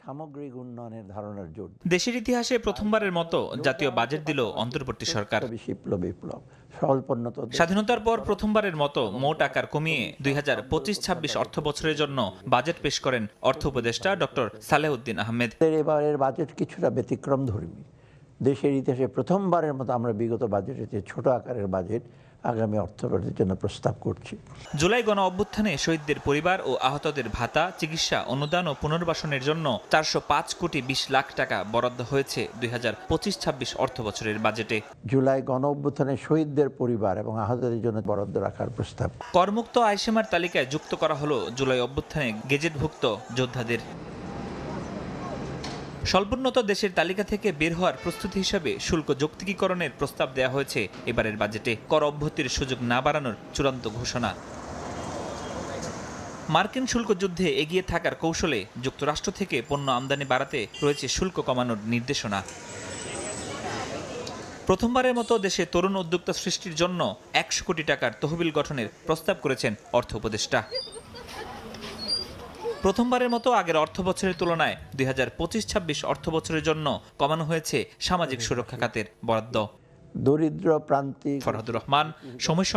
সামগ্রিক উন্নয়নের ধারণার জোর। দেশের ইতিহাসে প্রথমবারের মতো জাতীয় বাজেট দিল অন্তর্বর্তী সরকার। বিপ্লব স্বল্পোন্নত স্বাধীনতার পর প্রথমবারের মতো মোট আকার কমিয়ে ২০২৫-২৬ অর্থ বছরের জন্য বাজেট পেশ করেন অর্থ উপদেষ্টা ডক্টর সালেহউদ্দিন আহমেদ। এবারের বাজেট কিছুটা ব্যতিক্রমধর্মী। দেশের ইতিহাসে প্রথমবারের মতো আমরা বিগত বাজেটের চেয়ে ছোট আকারের বাজেট আগামী অর্থবছরের জন্য প্রস্তাব করছি। জুলাই গণ অভ্যুত্থানে শহীদদের পরিবার ও আহতদের ভাতা, চিকিৎসা, অনুদান ও পুনর্বাসনের জন্য ৪০৫ কোটি ২০ লাখ টাকা বরাদ্দ হয়েছে ২০২৫-২৬ অর্থ বছরের বাজেটে। জুলাই গণ অভ্যুত্থানে শহীদদের পরিবার এবং আহতদের জন্য বরাদ্দ রাখার প্রস্তাব। করমুক্ত আয়সীমার তালিকায় যুক্ত করা হলো জুলাই অভ্যুত্থানে গেজেটভুক্ত যোদ্ধাদের। স্বল্পোন্নত দেশের তালিকা থেকে বের হওয়ার প্রস্তুতি হিসাবে শুল্ক যৌক্তিকীকরণের প্রস্তাব দেওয়া হয়েছে এবারের বাজেটে। কর অব্যাহতির সুযোগ না বাড়ানোর চূড়ান্ত ঘোষণা। মার্কিন শুল্ক যুদ্ধে এগিয়ে থাকার কৌশলে যুক্তরাষ্ট্র থেকে পণ্য আমদানি বাড়াতে রয়েছে শুল্ক কমানোর নির্দেশনা। প্রথমবারের মতো দেশে তরুণ উদ্যোক্তা সৃষ্টির জন্য ১০০ কোটি টাকার তহবিল গঠনের প্রস্তাব করেছেন অর্থ উপদেষ্টা। প্রথমবারের মতো আগের অর্থ বছরের তুলনায় ২০২৫-২৬ অর্থ বছরের জন্য কমানো হয়েছে সামাজিক সুরক্ষা খাতের বরাদ্দ। দরিদ্র প্রান্তিক ফরহাদুর রহমান, সময়।